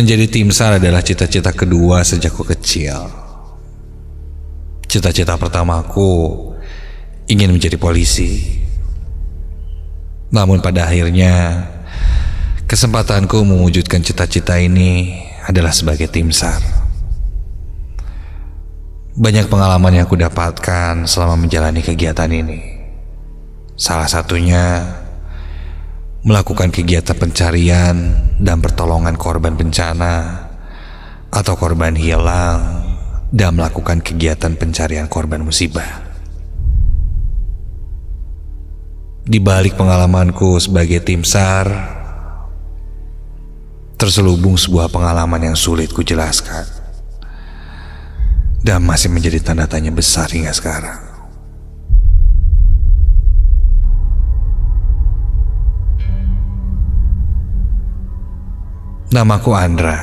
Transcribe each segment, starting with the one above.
Menjadi tim SAR adalah cita-cita kedua sejak ku kecil. Cita-cita pertamaku ingin menjadi polisi. Namun pada akhirnya kesempatanku mewujudkan cita-cita ini adalah sebagai tim SAR. Banyak pengalaman yang aku dapatkan selama menjalani kegiatan ini. Salah satunya melakukan kegiatan pencarian dan pertolongan korban bencana atau korban hilang, dan melakukan kegiatan pencarian korban musibah. Di balik pengalamanku sebagai tim SAR, terselubung sebuah pengalaman yang sulit kujelaskan dan masih menjadi tanda tanya besar hingga sekarang. Namaku Andra.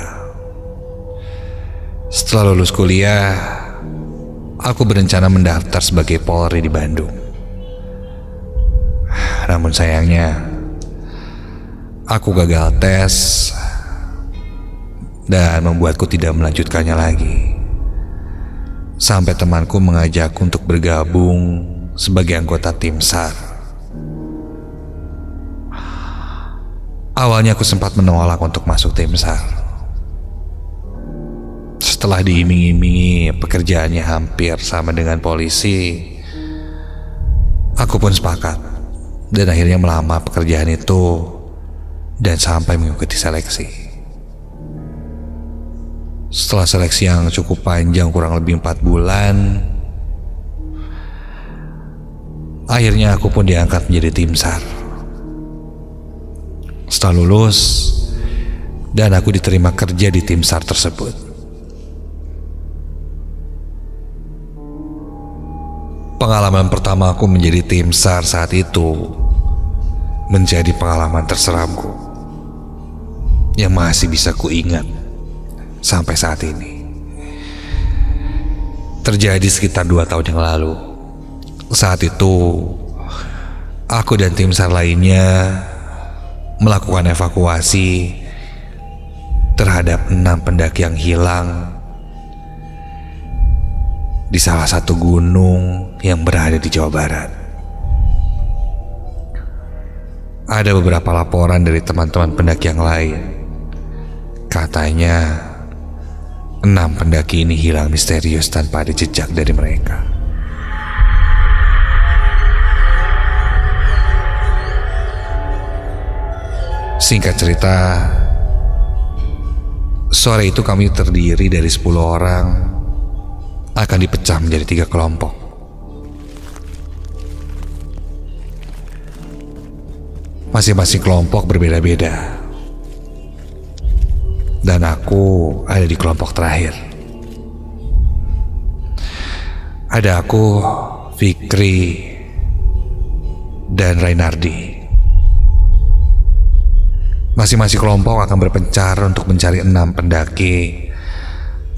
Setelah lulus kuliah, aku berencana mendaftar sebagai Polri di Bandung. Namun sayangnya, aku gagal tes dan membuatku tidak melanjutkannya lagi. Sampai temanku mengajakku untuk bergabung sebagai anggota tim SAR. Awalnya aku sempat menolak untuk masuk tim SAR. Setelah diiming-imingi pekerjaannya hampir sama dengan polisi, aku pun sepakat dan akhirnya melamar pekerjaan itu dan sampai mengikuti seleksi. Setelah seleksi yang cukup panjang, kurang lebih 4 bulan, akhirnya aku pun diangkat menjadi tim SAR. Setelah lulus, dan aku diterima kerja di tim SAR tersebut. Pengalaman pertama aku menjadi tim SAR saat itu menjadi pengalaman terseramku yang masih bisa kuingat sampai saat ini. Terjadi sekitar 2 tahun yang lalu. Saat itu, aku dan tim SAR lainnya melakukan evakuasi terhadap 6 pendaki yang hilang di salah satu gunung yang berada di Jawa Barat. Ada beberapa laporan dari teman-teman pendaki yang lain. Katanya 6 pendaki ini hilang misterius tanpa ada jejak dari mereka. Singkat cerita, sore itu kami terdiri dari 10 orang, akan dipecah menjadi 3 kelompok. Masing-masing kelompok berbeda-beda, dan aku ada di kelompok terakhir. Ada aku, Fikri, dan Rainardi. Masing-masing kelompok akan berpencar untuk mencari 6 pendaki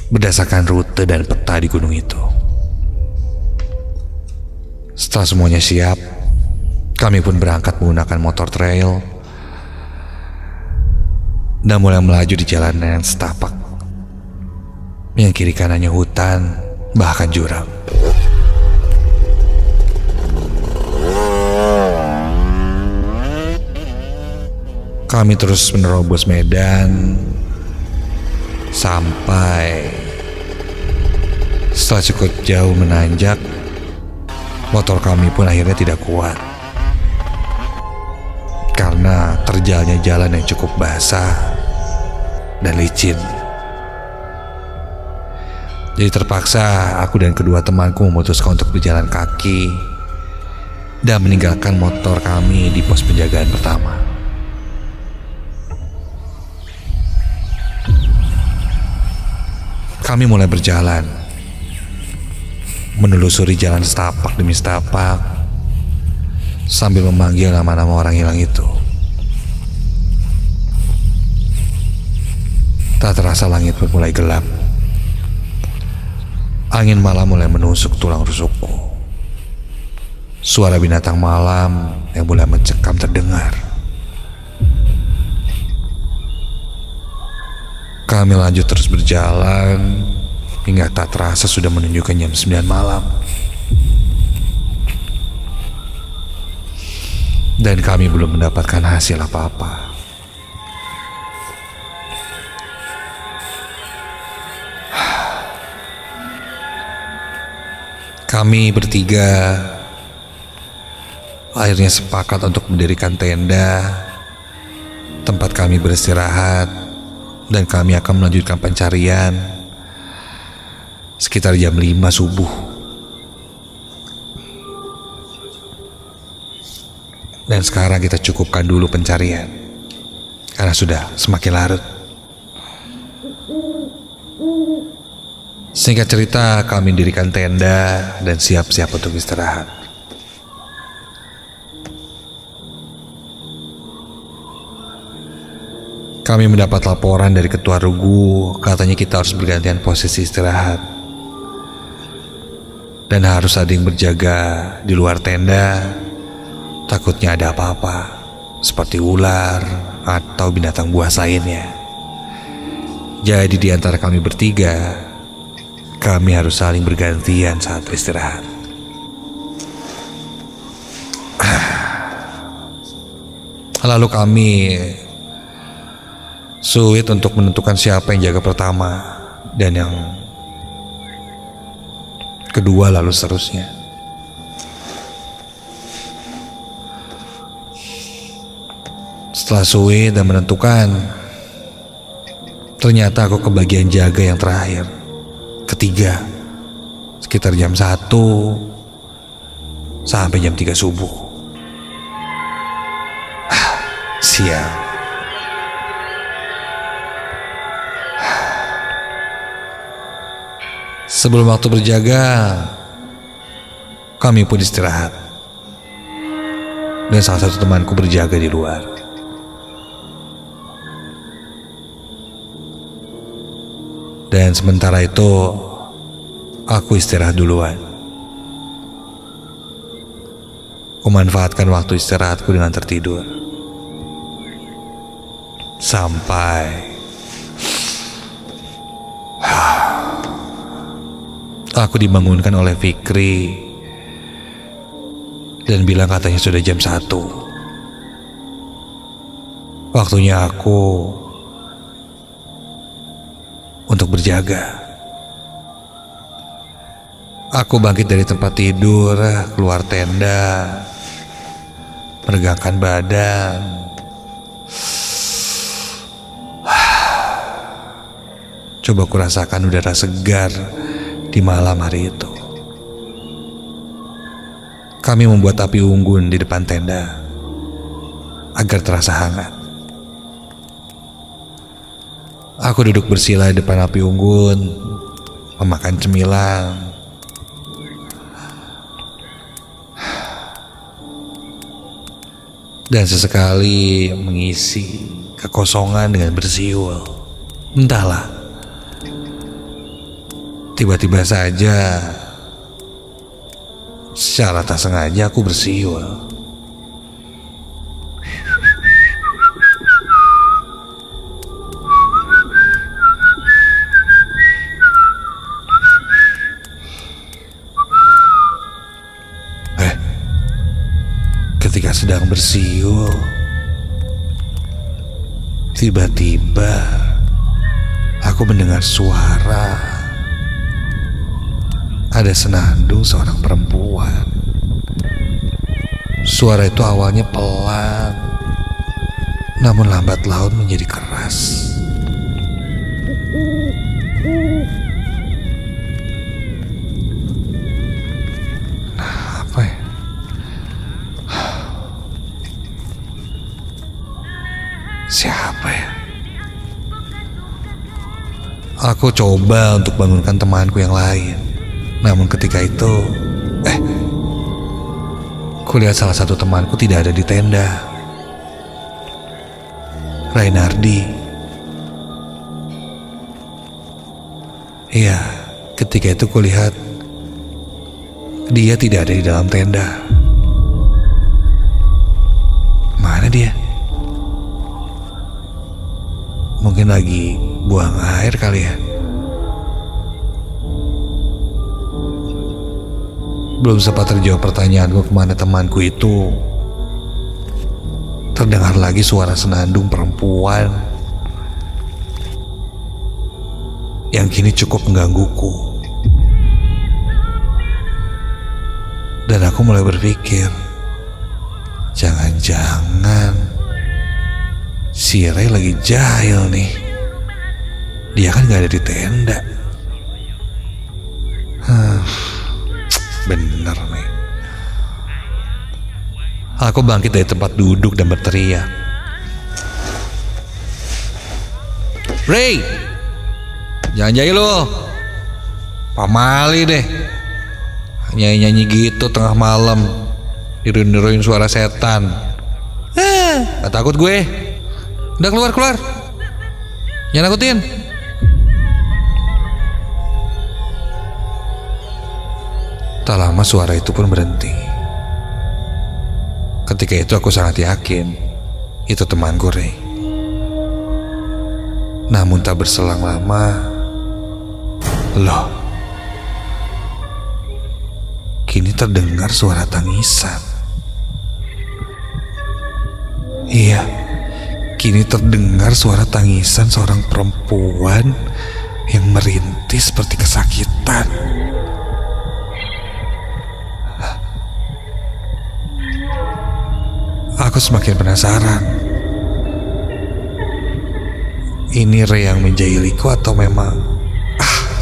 berdasarkan rute dan peta di gunung itu. Setelah semuanya siap, kami pun berangkat menggunakan motor trail dan mulai melaju di jalan yang setapak, yang kiri kanannya hutan, bahkan jurang. Kami terus menerobos medan sampai setelah cukup jauh menanjak, motor kami pun akhirnya tidak kuat karena terjalnya jalan yang cukup basah dan licin. Jadi terpaksa aku dan kedua temanku memutuskan untuk berjalan kaki dan meninggalkan motor kami di pos penjagaan pertama. Kami mulai berjalan, menelusuri jalan setapak demi setapak, sambil memanggil nama-nama orang hilang itu. Tak terasa langit pun mulai gelap. Angin malam mulai menusuk tulang rusukku. Suara binatang malam yang mulai mencekam terdengar. Kami lanjut terus berjalan hingga tak terasa sudah menunjukkan jam 9 malam. Dan kami belum mendapatkan hasil apa-apa. Kami bertiga akhirnya sepakat untuk mendirikan tenda tempat kami beristirahat, dan kami akan melanjutkan pencarian sekitar jam 5 subuh. Dan sekarang kita cukupkan dulu pencarian karena sudah semakin larut. Singkat cerita, kami mendirikan tenda dan siap-siap untuk istirahat. Kami mendapat laporan dari ketua regu, katanya kita harus bergantian posisi istirahat. Dan harus ada yang berjaga di luar tenda, takutnya ada apa-apa, seperti ular atau binatang buas lainnya. Jadi di antara kami bertiga, kami harus saling bergantian saat beristirahat. Lalu kami sulit untuk menentukan siapa yang jaga pertama dan yang kedua, lalu seterusnya. Setelah sulit dan menentukan, ternyata aku kebagian jaga yang terakhir, ketiga, sekitar jam 1 sampai jam 3 subuh. Sial. Sebelum waktu berjaga, kami pun istirahat. Dan salah satu temanku berjaga di luar. Dan sementara itu, aku istirahat duluan. Kumanfaatkan waktu istirahatku dengan tertidur. Sampai aku dibangunkan oleh Fikri dan bilang katanya sudah jam 1. Waktunya aku untuk berjaga. Aku bangkit dari tempat tidur, keluar tenda, meregangkan badan. Coba ku rasakan udara segar di malam hari itu. Kami membuat api unggun di depan tenda agar terasa hangat. Aku duduk bersila di depan api unggun, memakan cemilan. Dan sesekali mengisi kekosongan dengan bersiul. Entahlah, tiba-tiba saja secara tak sengaja aku bersiul. Ketika sedang bersiul, tiba-tiba aku mendengar suara. Ada senandung seorang perempuan. Suara itu awalnya pelan, namun lambat laun menjadi keras. Nah, apa ya? Siapa ya? Aku coba untuk bangunkan temanku yang lain. Namun ketika itu, kulihat salah satu temanku tidak ada di tenda. Rainardi. Iya, ketika itu kulihat dia tidak ada di dalam tenda. Mana dia? Mungkin lagi buang air kali ya. Belum sempat terjawab pertanyaanku kemana temanku itu, terdengar lagi suara senandung perempuan yang kini cukup menggangguku. Dan aku mulai berpikir, jangan-jangan si Ray lagi jahil nih. Dia kan gak ada di tenda. Bener nih. Aku bangkit dari tempat duduk dan berteriak, "Ray, jangan jahil lo, pamali deh. Nyanyi-nyanyi gitu tengah malam, niru-niruin suara setan. Gak takut gue. Udah keluar. Jangan nakutin." Tak lama suara itu pun berhenti. Ketika itu aku sangat yakin itu temanku Ray. Namun tak berselang lama, loh, kini terdengar suara tangisan. Iya, kini terdengar suara tangisan seorang perempuan yang merintih seperti kesakitan. Aku semakin penasaran. Ini Ray yang menjahiliku atau memang...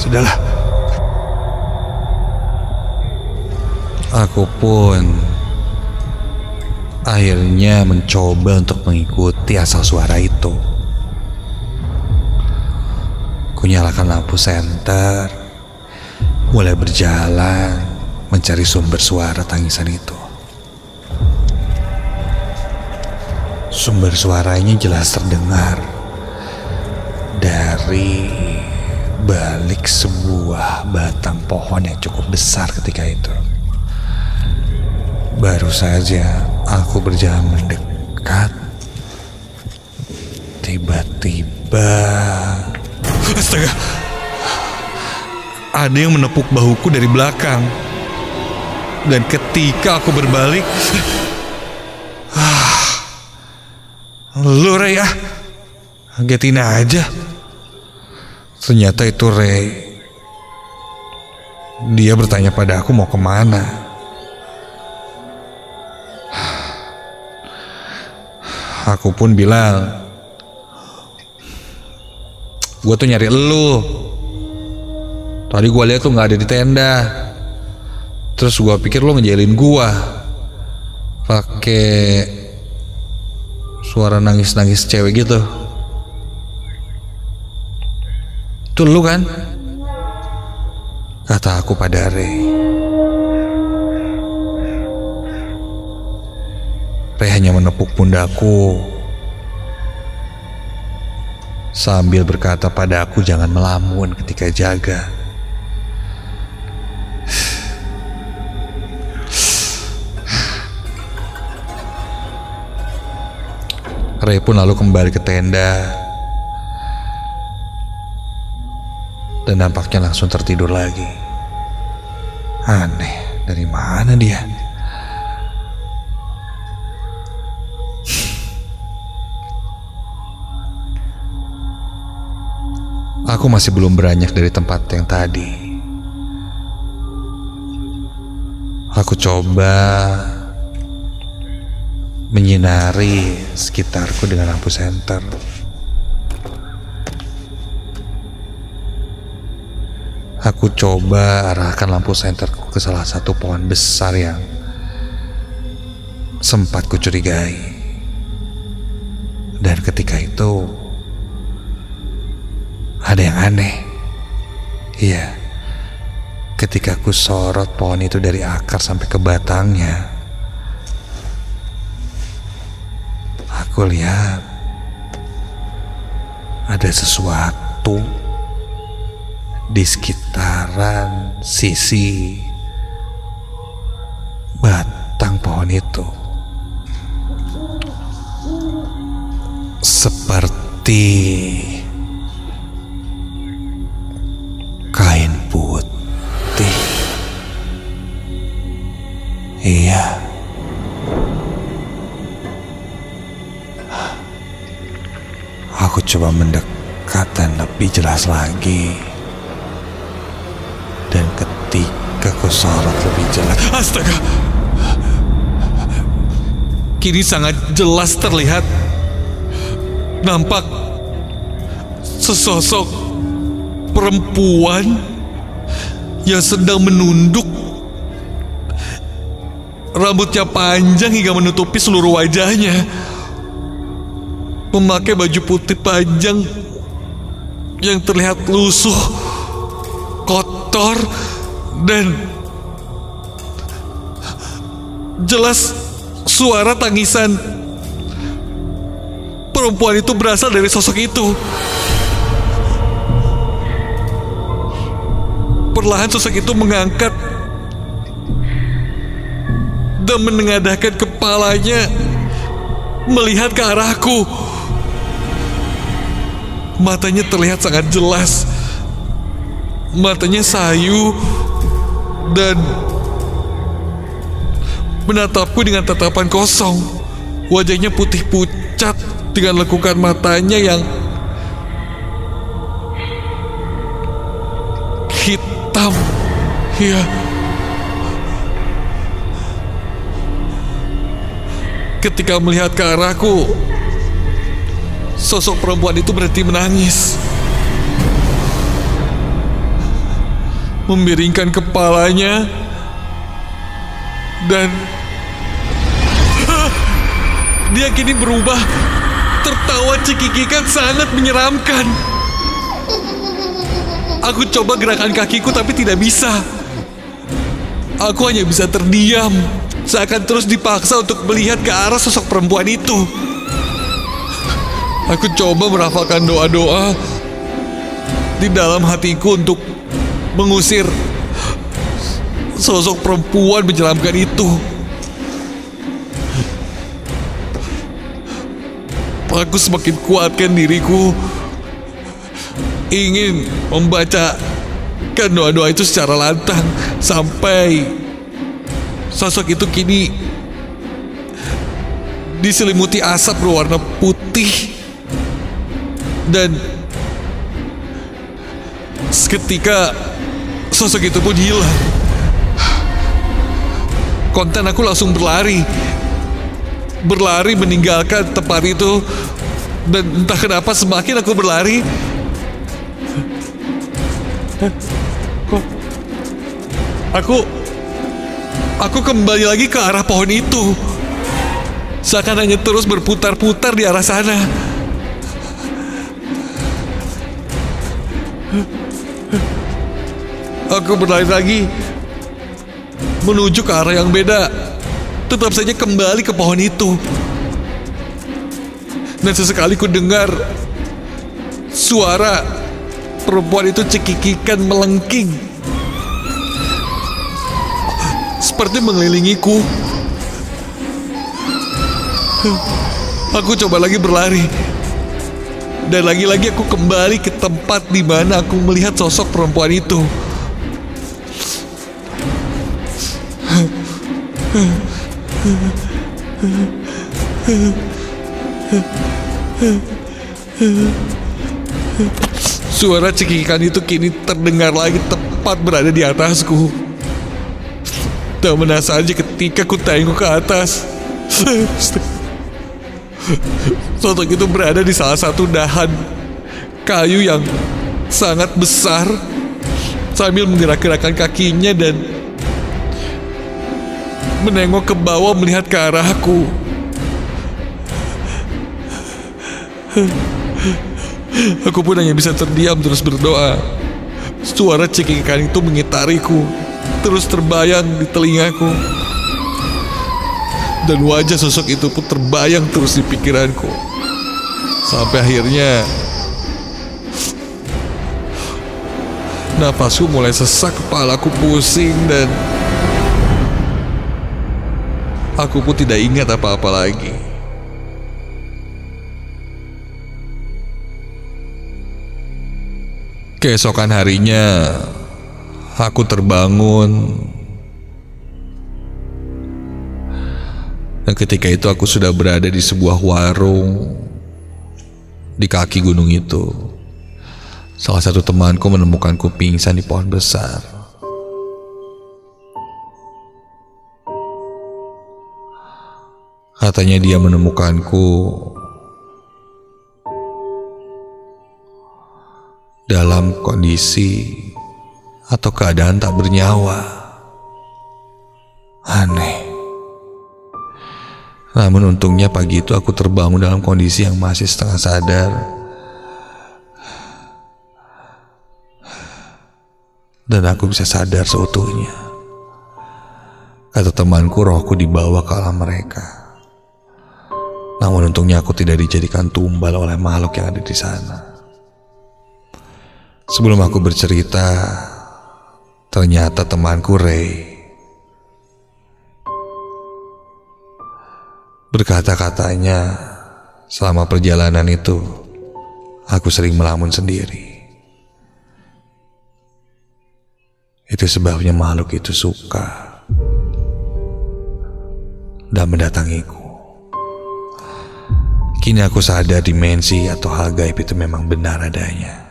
sudahlah. Aku pun akhirnya mencoba untuk mengikuti asal suara itu. Kunyalakan lampu senter, mulai berjalan mencari sumber suara tangisan itu. Sumber suaranya jelas terdengar dari balik sebuah batang pohon yang cukup besar ketika itu. Baru saja aku berjalan mendekat, tiba-tiba, astaga, ada yang menepuk bahuku dari belakang. Dan ketika aku berbalik, lu Ray, ngagetin aja. Ternyata itu Ray. Dia bertanya pada aku mau kemana. Aku pun bilang, gue tuh nyari elu. Tadi gue lihat tuh gak ada di tenda. Terus gue pikir lu ngejailin gue pakai suara nangis-nangis cewek gitu. Itu lu kan? Kata aku pada Ray. Ray hanya menepuk pundakku sambil berkata pada aku jangan melamun ketika jaga. Ray pun lalu kembali ke tenda dan nampaknya langsung tertidur lagi. Aneh, dari mana dia? Aku masih belum beranjak dari tempat yang tadi. Aku coba menyinari sekitarku dengan lampu senter. Aku coba arahkan lampu senterku ke salah satu pohon besar yang sempat kucurigai. Dan ketika itu ada yang aneh. Iya, ketika aku sorot pohon itu dari akar sampai ke batangnya, aku lihat ada sesuatu di sekitaran sisi batang pohon itu. Seperti Iya. Aku coba mendekat dan lebih jelas lagi. Dan ketika ku sorot lebih jelas, astaga! Kini sangat jelas terlihat, nampak sesosok perempuan yang sedang menunduk. Rambutnya panjang hingga menutupi seluruh wajahnya, memakai baju putih panjang yang terlihat lusuh, kotor, dan jelas suara tangisan perempuan itu berasal dari sosok itu. Perlahan sosok itu mengangkat dan menengadahkan kepalanya melihat ke arahku. Matanya terlihat sangat jelas. Matanya sayu dan menatapku dengan tatapan kosong. Wajahnya putih pucat dengan lekukan matanya yang hitam. Ya. Ketika melihat ke arahku, sosok perempuan itu berhenti menangis, memiringkan kepalanya, dan dia kini berubah, tertawa cekikikan sangat menyeramkan. Aku coba gerakan kakiku tapi tidak bisa. Aku hanya bisa terdiam, seakan terus dipaksa untuk melihat ke arah sosok perempuan itu. Aku coba merafalkan doa-doa di dalam hatiku untuk mengusir sosok perempuan menyeramkan itu. Aku semakin kuatkan diriku, ingin membacakan doa-doa itu secara lantang, sampai sosok itu kini diselimuti asap berwarna putih. Dan seketika sosok itu pun hilang. Konten aku langsung berlari meninggalkan tempat itu. Dan entah kenapa semakin aku berlari, kok aku kembali lagi ke arah pohon itu, seakan hanya terus berputar-putar di arah sana. Aku berlari lagi menuju ke arah yang beda, tetap saja kembali ke pohon itu. Dan sesekali ku dengar suara perempuan itu cekikikan melengking, seperti mengelilingiku. Aku coba lagi berlari, dan lagi-lagi aku kembali ke tempat di mana aku melihat sosok perempuan itu. Suara cekikikan itu kini terdengar lagi tepat berada di atasku. Tak benar saja ketika ku tengok ke atas, sosok itu berada di salah satu dahan kayu yang sangat besar, sambil menggerak-gerakkan kakinya dan menengok ke bawah melihat ke arahku. Aku pun hanya bisa terdiam terus berdoa. Suara cekikikan itu mengitariku, terus terbayang di telingaku, dan wajah sosok itu pun terbayang terus di pikiranku. Sampai akhirnya napasku mulai sesak, kepalaku pusing, dan aku pun tidak ingat apa-apa lagi. Keesokan harinya, aku terbangun Dan ketika itu aku sudah berada di sebuah warung di kaki gunung itu. Salah satu temanku menemukanku pingsan di pohon besar. Katanya dia menemukanku dalam kondisi atau keadaan tak bernyawa. Aneh. Namun untungnya pagi itu aku terbangun dalam kondisi yang masih setengah sadar. Dan aku bisa sadar seutuhnya. Kata temanku, rohku dibawa ke alam mereka. Namun untungnya aku tidak dijadikan tumbal oleh makhluk yang ada di sana. Sebelum aku bercerita, ternyata temanku Ray berkata-katanya, selama perjalanan itu aku sering melamun sendiri. Itu sebabnya makhluk itu suka dan mendatangiku. Kini aku sadar dimensi atau hal gaib itu memang benar adanya.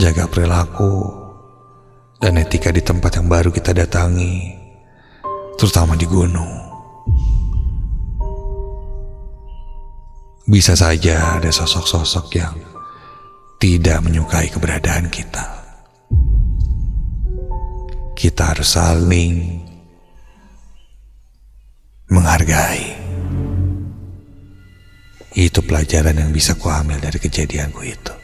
Jaga perilaku dan etika di tempat yang baru kita datangi, terutama di gunung. Bisa saja ada sosok-sosok yang tidak menyukai keberadaan kita. Kita harus saling menghargai. Itu pelajaran yang bisa kuambil dari kejadianku itu.